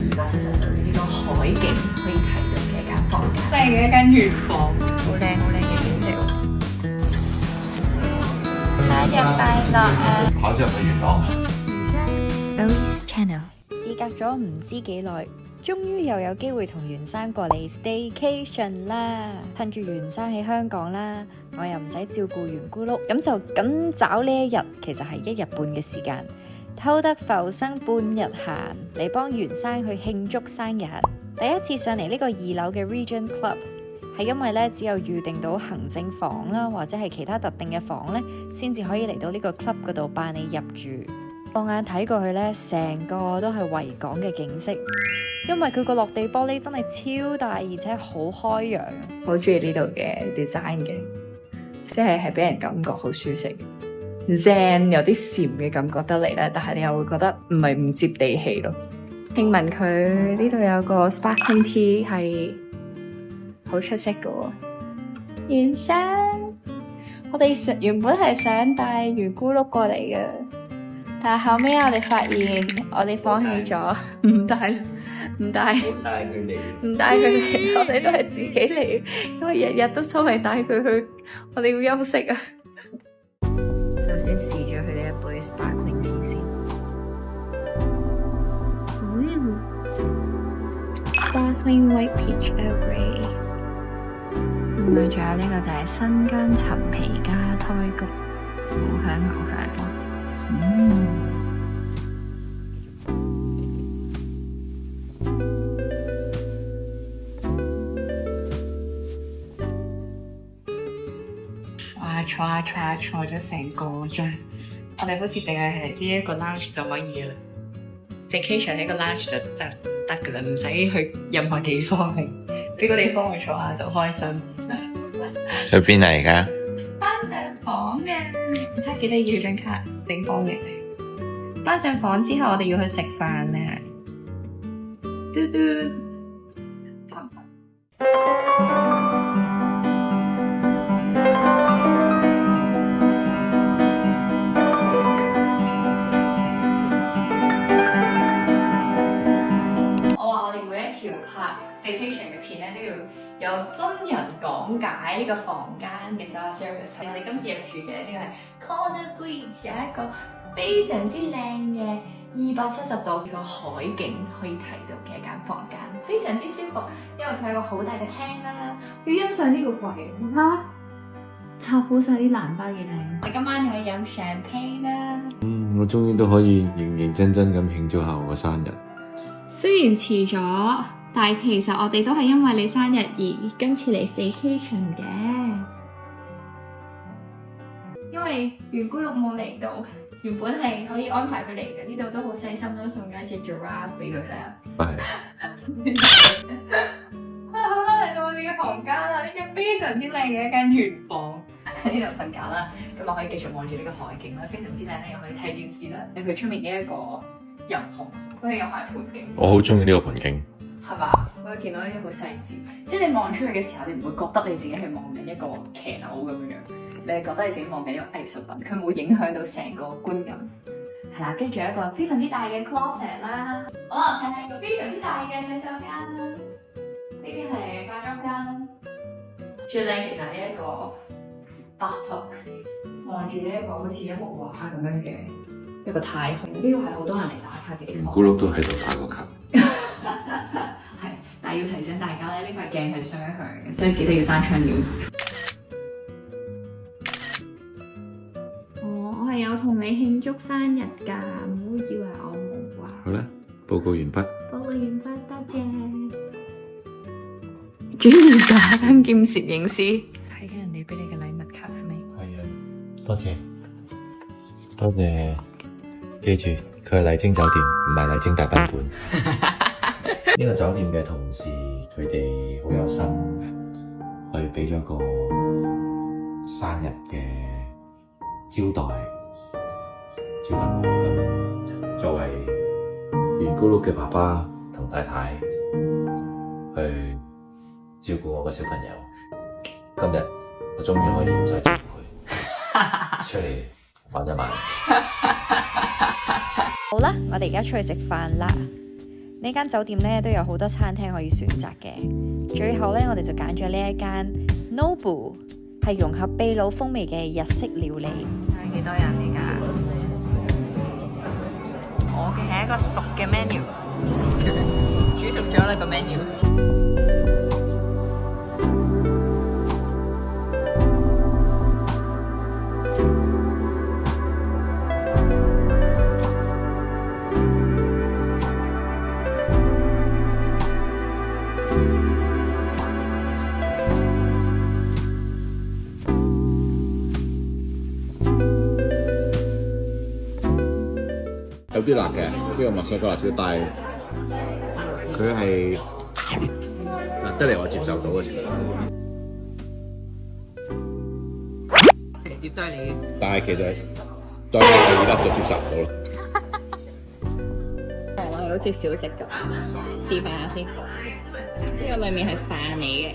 而家其實對呢個海景可以睇到嘅一間房間，靚嘅一間圓房，好靚好靚嘅景色喎。生日快樂啊！跑咗入去元朗啊！ Elise Channel， 事隔咗唔知幾耐，終於又有機會同袁生過嚟 staycation 啦！趁住袁生喺香港啦，我又唔使照顧圓咕碌，咁就緊找呢一日，其實係1日半嘅時間，偷得浮生半日閒嚟幫袁生去慶祝生日。第一次上嚟呢個2樓嘅 Regent Club， 係因為咧只有預定到行政房啦，或者係其他特定嘅房咧，先至可以嚟到呢個 club 嗰度辦理入住。放眼睇過去咧，成個都係維港嘅景色，因為佢個落地玻璃真係超大，而且好開揚。好中意呢度嘅 design 嘅，即係俾人感覺好舒適，zen 有啲禪嘅感覺得嚟咧，但係你又會覺得唔接地氣咯。聽聞佢呢度有個 sparkling tea 係好出色嘅喎。袁生，我哋原本係想帶圓咕碌過嚟嘅。但係後尾我哋發現，我哋放棄咗，唔帶佢嚟，我哋都係自己嚟，因為日日都周圍帶佢去，我哋要休息啊。首先試咗佢哋一杯 sparkling tea 先，sparkling white peach Earl Grey， 咁樣仲有呢個就係新疆陳皮加胎菊，好香好香。哇！坐咗成個鐘，我哋好似淨係呢一個 lounge 就可以啦。Staycation 呢個 lounge 就得噶啦，唔使去任何地方，係俾個地方去坐下就開心。去邊啊？而家翻上房嘅，唔知幾多要張卡整房嘅。翻上房之後，我哋要去食飯啊！嘟嘟，我話我哋每一條拍 staycation 嘅片咧，都要有真人講解呢個房間嘅所有 service。我哋今次入住嘅呢個係 Corner Suite， 有一個非常之靚嘅270度個海景可以睇到嘅一間房間，非常之舒服，因為佢有個好大嘅廳啦。要欣賞呢個櫃啦，插好晒啲蘭花嘅靚。我哋今晚可以飲 champagne 啦。我終於都可以認真咁慶祝下我嘅生日。雖然遲咗，但係其實我哋都係因為你生日而今次嚟 staycation 嘅。因為圓咕碌冇嚟到，原本係可以安排佢嚟嘅，呢度都好細心啦，送咗一隻 giraffe 俾佢啦。係。好啦，嚟到我哋嘅房間啦，呢間非常之靚嘅一間圓房，喺呢度瞓覺啦。咁我可以繼續望住呢個海景啦，非常之靚咧，又可以睇電視啦。你去出面呢一個入紅，佢係有埋盆景。我好中意呢個盆景。係嘛？我見到呢一個細節，即係你望出去嘅時候，你唔會覺得你自己係望緊一個騎樓咁樣樣，你係覺得你自己望緊一個藝術品，佢冇影響到成個觀感。係啦，跟住有一個非常之大嘅 closet 啦，好啦，係一個非常之大嘅洗手間啦，呢邊係化妝間，最靚其實係呢一個 bathtub， 望住呢一個好似一幅畫咁樣嘅一個太空，呢個係好多人嚟打卡嘅地方。圓咕碌都喺度打過卡。係，但係要提醒大家咧，呢塊鏡係雙向嘅，所以記得要閂窗簾。我係有同你慶祝生日㗎，唔好以為我冇啊。好啦，報告完畢。報告完畢，多謝。專業打燈兼攝影師，睇緊人哋俾你嘅禮物卡係咪？係啊，多謝。多謝。記住，佢係麗晶酒店，唔係麗晶大賓館。呢個酒店嘅同事，佢哋好有心，去俾咗個生日嘅招待我咁。作為圓咕碌嘅爸爸同太太，去照顧我嘅小朋友。今日我終於可以唔使照顧佢，出嚟玩一晚。好啦，我哋而家出去食飯啦。呢間酒店咧都有好多餐廳可以選擇嘅。最後咧，我哋就揀咗呢一間 Nobu， 係融合秘魯風味嘅日式料理。睇下幾多人嚟㗎？我嘅係一個熟嘅 menu， 煮熟咗啦個 menu。有啲辣嘅，呢個墨西哥辣椒，但係佢係辣得嚟我接受到嘅程度。成碟都係你嘅。但係其實再食第二粒就接受唔到啦。我哋好似小食咁，示範下先。呢個裡面係飯嚟嘅，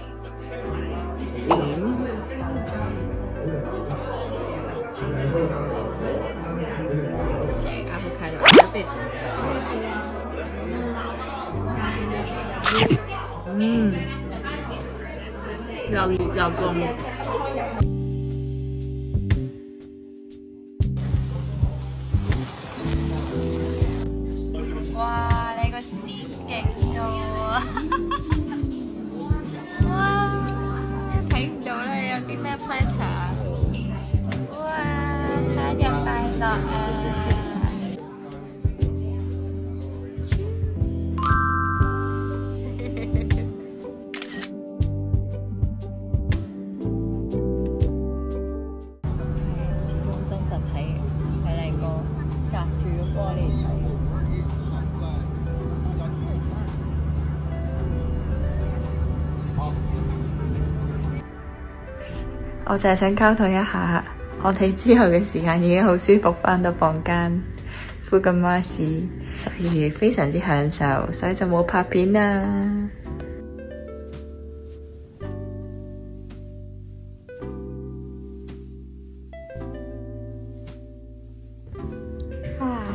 正啱好睇到先。又熱又凍。哇！你個閃極到啊！哇！睇唔到啦，你有啲咩 platter？ 哇！生日快樂啊！始終真實睇靚過隔住個玻璃睇。我就係想交代一下，我哋之後嘅時間已經好舒服，返到房間，敷緊 mask，所以非常之享受，所以就冇拍片啦。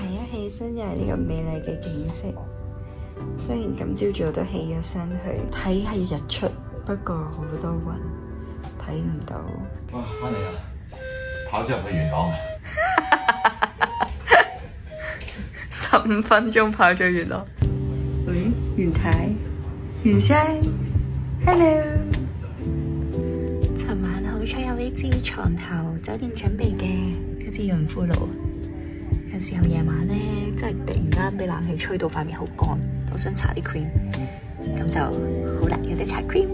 一起身又係呢個美麗嘅景色。雖然今朝早都起咗身去睇係日出，不過好多雲。睇唔到。哇！翻嚟啦，跑咗入去元朗啊！15分鐘跑咗元朗。喂，袁太，袁生 ，hello。尋晚好彩有呢支床頭酒店準備嘅一支潤膚露。有時候夜晚咧，真係突然間俾冷氣吹到塊面好乾，好想搽啲 cream， 咁就好啦，有得搽 cream。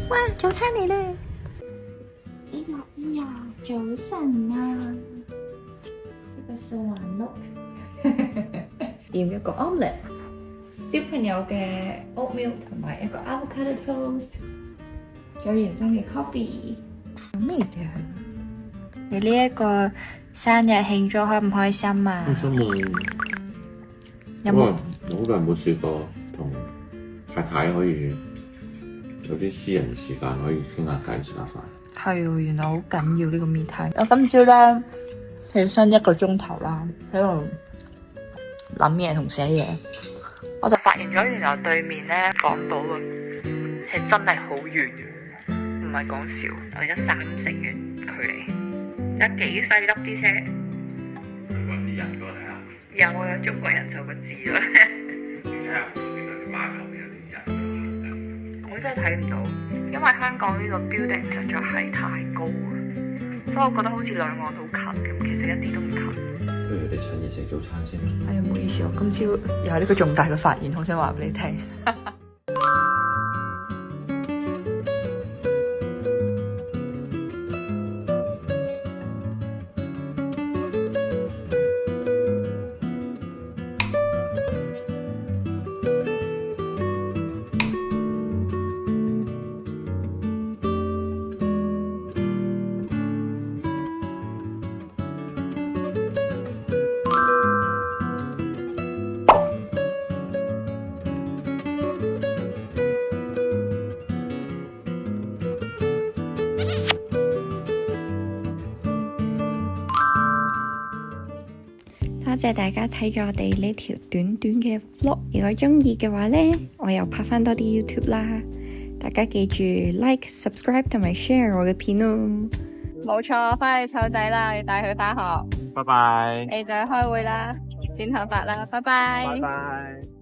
哇！早餐嚟啦！早晨啊！一個素顏 look， 點一個 omelette， 小朋友嘅 oatmeal 同埋一個 avocado toast， 仲有原生嘅 coffee。咩嘅？你呢一個生日慶祝開唔開心啊？開心啊！有冇？好耐冇試過同太太可以有啲私人時間可以傾下偈食下飯。係喎，原來好緊要呢個 me time。我今朝咧起身1個鐘頭啦，喺度諗嘢同寫嘢，我就發現咗原來對面咧港島啊係真係好遠，唔係講笑，我得3成嘅距離，有幾細粒啲車。揾啲人過嚟啊！有啊，中國人就個字啦。睇下邊度啲碼頭有啲人。我真係睇唔到。因為香港呢個 building 實在係太高啊，所以我覺得好似兩岸好近咁，其實一啲都唔近。不如你趁熱食早餐先。哎呀，唔好意思，我今朝又係呢個重大嘅發現，好想話俾你聽。謝大家睇咗我哋呢條短短嘅 vlog，如果中意嘅話呢，我又拍翻多啲 YouTube 啦。大家記住 like、subscribe 同埋 share 我嘅片咯。冇錯，翻去湊仔啦，要帶佢翻學。拜拜。你就去開會啦，剪頭髮啦，拜拜。拜拜。